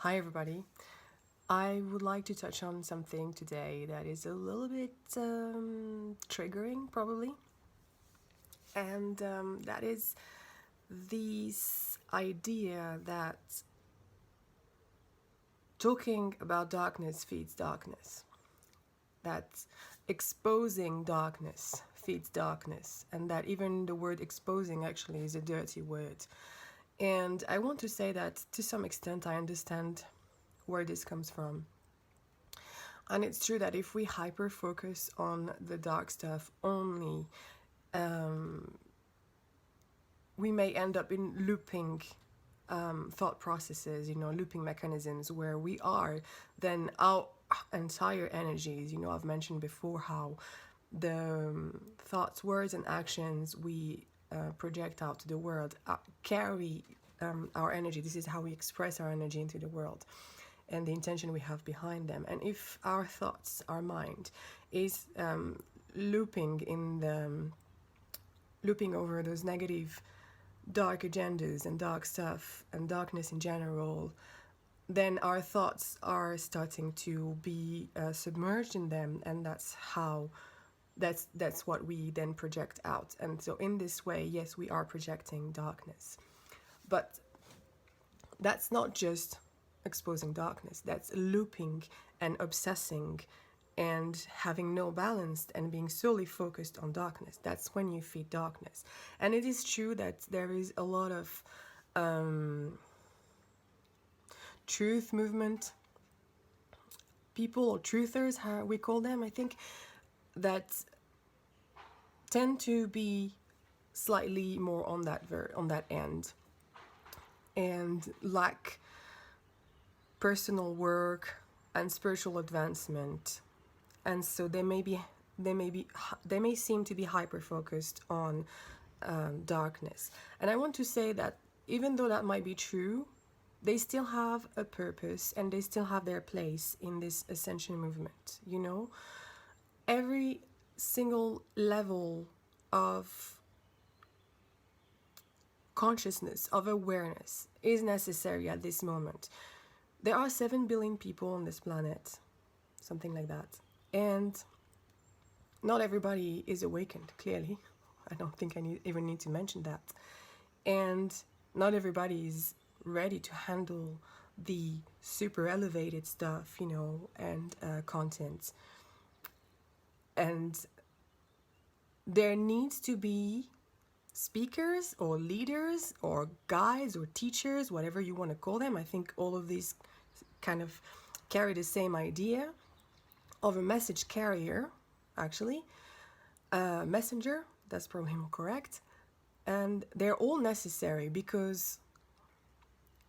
Hi everybody. I would like to touch on something today that is a little bit triggering probably, and that is this idea that talking about darkness feeds darkness, that exposing darkness feeds darkness, and that even the word exposing actually is a dirty word. And I want to say that to some extent I understand where this comes from. And it's true that if we hyper focus on the dark stuff only, um, we may end up in looping thought processes, looping mechanisms where we are then our entire energies. I've mentioned before how the thoughts, words, and actions we project out to the world carry our energy. This is how we express our energy into the world and the intention we have behind them. And if our thoughts, our mind, is looping over those negative, dark agendas and dark stuff and darkness in general, then our thoughts are starting to be submerged in them, and that's what we then project out. And so in this way, yes, we are projecting darkness, but that's not just exposing darkness, that's looping and obsessing and having no balance and being solely focused on darkness. That's when you feed darkness. And it is true that there is a lot of truth movement people, or truthers, how we call them, I think, that tend to be slightly more on that end and lack personal work and spiritual advancement, and so they may seem to be hyper focused on darkness. And I want to say that even though that might be true, they still have a purpose and they still have their place in this ascension movement. Every single level of consciousness, of awareness, is necessary at this moment. There are 7 billion people on this planet, something like that. And not everybody is awakened, clearly. I don't think I even need to mention that. And not everybody is ready to handle the super elevated stuff, and content. And there needs to be speakers or leaders or guides or teachers, whatever you want to call them. I think all of these kind of carry the same idea of a message carrier, actually. Messenger, that's probably more correct. And they're all necessary because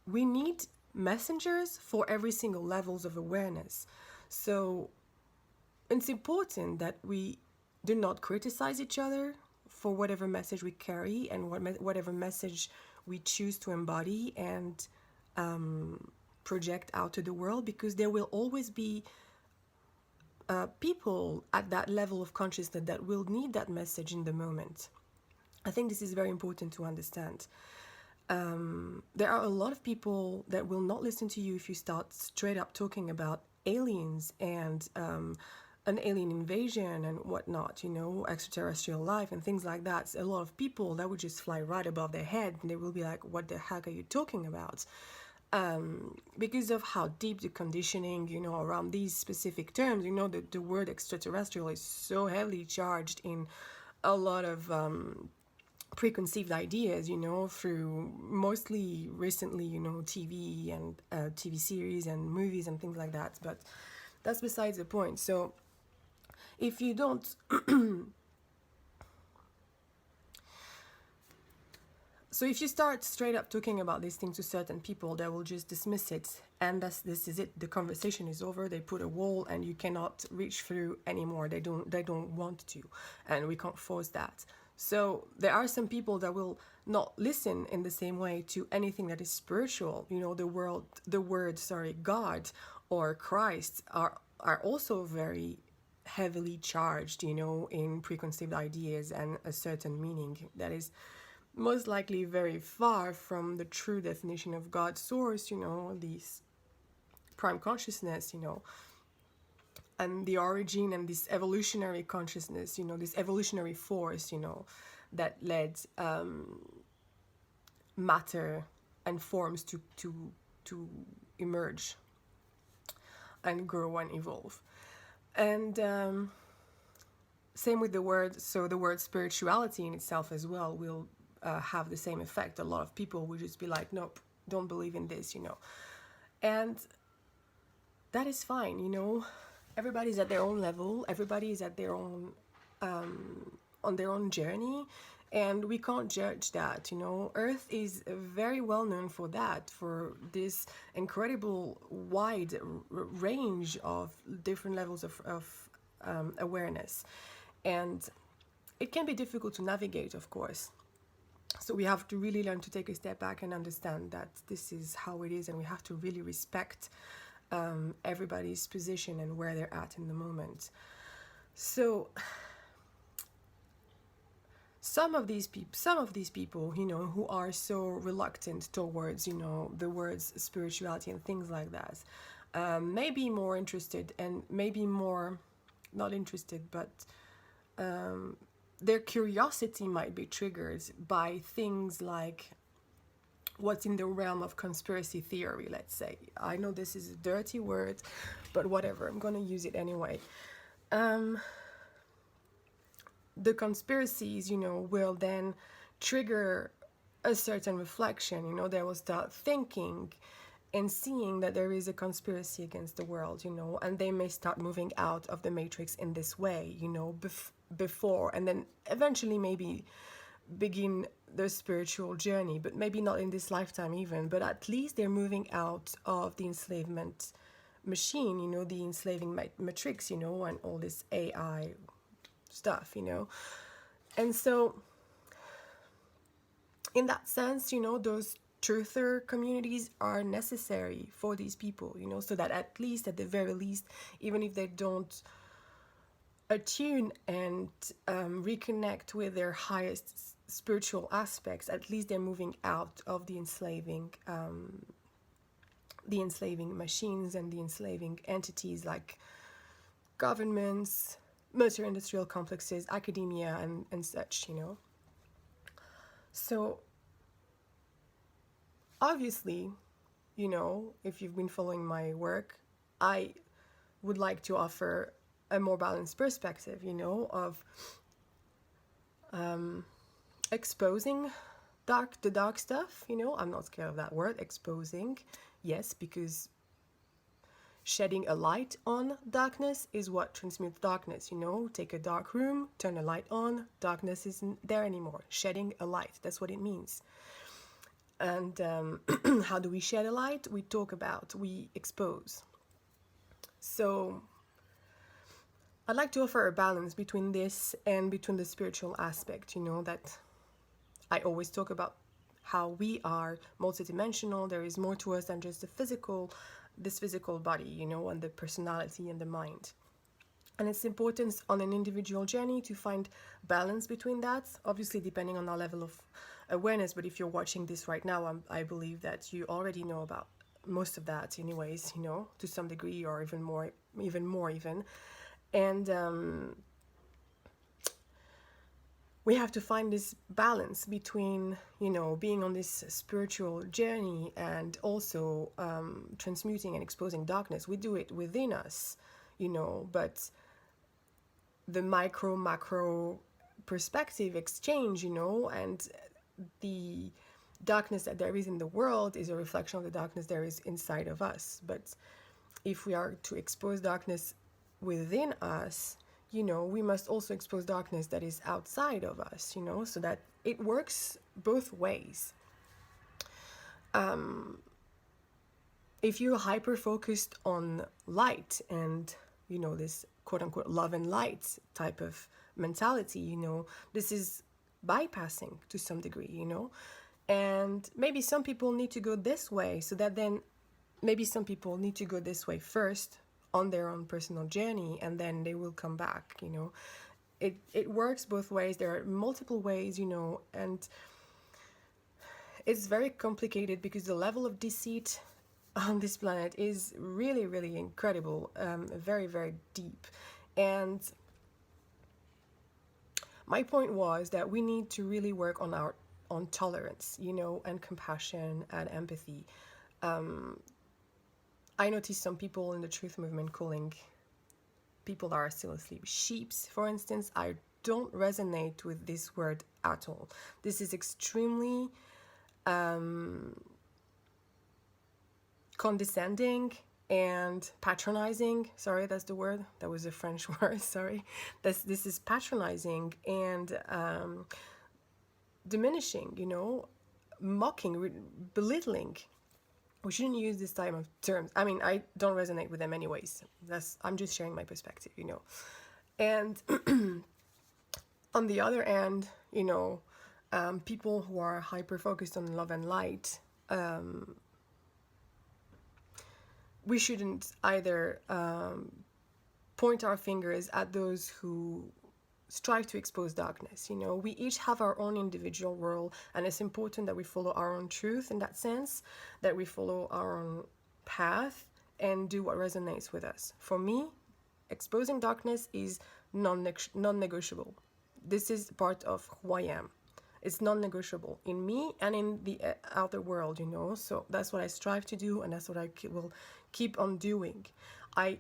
we need messengers for every single levels of awareness. So it's important that we do not criticize each other for whatever message we carry and whatever message we choose to embody and project out to the world, because there will always be people at that level of consciousness that will need that message in the moment. I think this is very important to understand. There are a lot of people that will not listen to you if you start straight up talking about aliens and an alien invasion and whatnot, extraterrestrial life and things like that. A lot of people that would just fly right above their head, and they will be like, what the heck are you talking about? Because of how deep the conditioning, around these specific terms. The word extraterrestrial is so heavily charged in a lot of preconceived ideas, through mostly recently, TV and TV series and movies and things like that. But that's besides the point. So if you don't So if you start straight up talking about these things to certain people, they will just dismiss it, and this is it. The conversation is over. They put a wall, and you cannot reach through anymore. They don't want to, and we can't force that. So there are some people that will not listen in the same way to anything that is spiritual. The word God or Christ are also very heavily charged, in preconceived ideas and a certain meaning that is most likely very far from the true definition of God's source, these prime consciousness, and the origin and this evolutionary consciousness, this evolutionary force, that led matter and forms to emerge and grow and evolve. And same with the word. So the word spirituality in itself as well will have the same effect. A lot of people will just be like, nope, don't believe in this, and that is fine. Everybody's at their own level, everybody is at their own on their own journey, and we can't judge that. Earth is very well known for that, for this incredible wide range of different levels of awareness, and it can be difficult to navigate, of course. So we have to really learn to take a step back and understand that this is how it is, and we have to really respect everybody's position and where they're at in the moment. So some of these people, who are so reluctant towards, the words spirituality and things like that, may be more interested, and maybe more not interested, but their curiosity might be triggered by things like what's in the realm of conspiracy theory, let's say. I know this is a dirty word, but whatever, I'm going to use it anyway. The conspiracies, will then trigger a certain reflection. They will start thinking and seeing that there is a conspiracy against the world, and they may start moving out of the matrix in this way, before, and then eventually maybe begin their spiritual journey, but maybe not in this lifetime even, but at least they're moving out of the enslavement machine, the enslaving matrix, and all this AI stuff, and so in that sense, those truther communities are necessary for these people, so that at least, at the very least, even if they don't attune and reconnect with their highest spiritual aspects, at least they're moving out of the enslaving machines and the enslaving entities like governments, military-industrial complexes, academia, and such, So obviously, if you've been following my work, I would like to offer a more balanced perspective, of exposing the dark stuff. I'm not scared of that word, exposing. Yes, because shedding a light on darkness is what transmutes darkness. Take a dark room, turn a light on, darkness isn't there anymore. Shedding a light, that's what it means. And how do we shed a light? We expose. So I'd like to offer a balance between this and between the spiritual aspect, that I always talk about, how we are multidimensional. There is more to us than just this physical body, and the personality and the mind. And it's important on an individual journey to find balance between that, obviously depending on our level of awareness. But if you're watching this right now, I believe that you already know about most of that anyways, to some degree, or even more. And we have to find this balance between, being on this spiritual journey and also transmuting and exposing darkness. We do it within us, but the macro perspective exchange, and the darkness that there is in the world is a reflection of the darkness there is inside of us. But if we are to expose darkness within us, we must also expose darkness that is outside of us, so that it works both ways. If you're hyper focused on light and, this quote unquote love and light type of mentality, this is bypassing to some degree, and maybe some people need to go this way, so that then maybe some people need to go this way first on their own personal journey, and then they will come back. It works both ways. There are multiple ways, and it's very complicated because the level of deceit on this planet is really, really incredible, very, very deep. And my point was that we need to really work on our on tolerance, you know, and compassion and empathy. I noticed some people in the truth movement calling people that are still asleep sheeps, for instance. I don't resonate with this word at all. This is extremely condescending and patronizing. Sorry, that's the word. That was a French word. Sorry. This is patronizing and diminishing, you know, mocking, belittling. We shouldn't use this type of terms. I mean, I don't resonate with them anyways. I'm just sharing my perspective, you know. And on the other end, you know, people who are hyper focused on love and light, we shouldn't either point our fingers at those who strive to expose darkness. You know, we each have our own individual role, and it's important that we follow our own truth in that sense, that we follow our own path and do what resonates with us. For me, exposing darkness is non-negotiable. This is part of who I am. It's non-negotiable in me and in the outer world, you know. So that's what I strive to do, and that's what I will keep on doing. I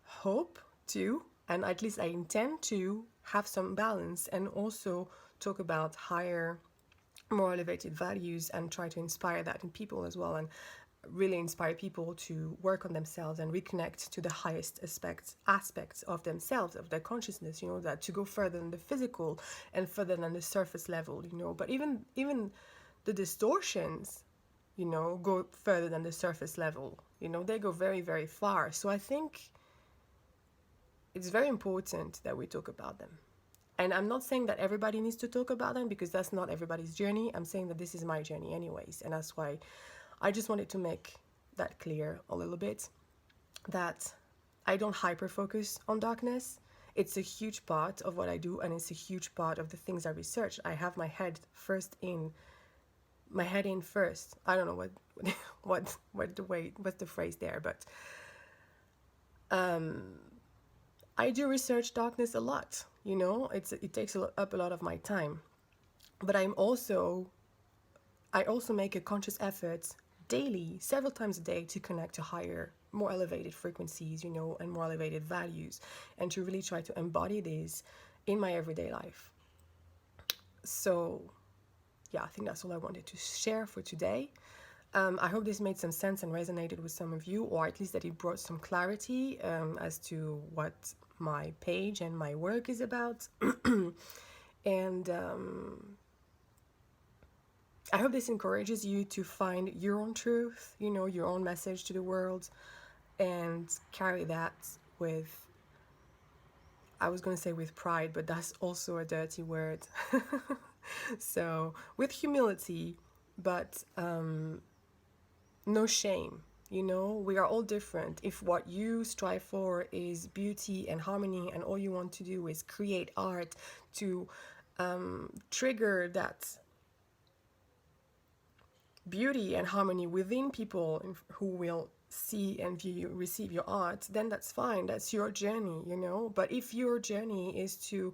hope to, and at least I intend to, have some balance and also talk about higher, more elevated values and try to inspire that in people as well, and really inspire people to work on themselves and reconnect to the highest aspects of themselves, of their consciousness, you know, that to go further than the physical and further than the surface level, you know. But even the distortions, you know, go further than the surface level, you know, they go very, very far. So I think it's very important that we talk about them. And I'm not saying that everybody needs to talk about them, because that's not everybody's journey. I'm saying that this is my journey anyways, and that's why I just wanted to make that clear a little bit, that I don't hyper focus on darkness. It's a huge part of what I do, and it's a huge part of the things I research. I have my head in first. I don't know what's the phrase there, but I do research darkness a lot, you know. It takes up a lot of my time, but I also make a conscious effort daily, several times a day, to connect to higher, more elevated frequencies, you know, and more elevated values, and to really try to embody these in my everyday life. So yeah, I think that's all I wanted to share for today. I hope this made some sense and resonated with some of you, or at least that it brought some clarity as to what my page and my work is about. And I hope this encourages you to find your own truth, you know, your own message to the world, and carry that with, I was going to say with pride, but that's also a dirty word. So with humility, but no shame. You know, we are all different. If what you strive for is beauty and harmony, and all you want to do is create art to trigger that beauty and harmony within people who will see and view, receive your art, then that's fine. That's your journey, you know. But if your journey is to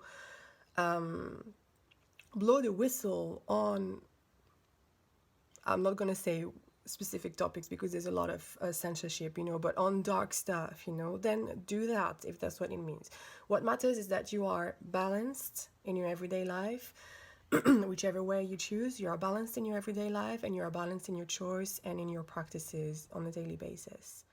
blow the whistle on, I'm not going to say specific topics because there's a lot of censorship, you know, but on dark stuff, you know, then do that if that's what it means. What matters is that you are balanced in your everyday life. Whichever way you choose, you are balanced in your everyday life, and you are balanced in your choice and in your practices on a daily basis.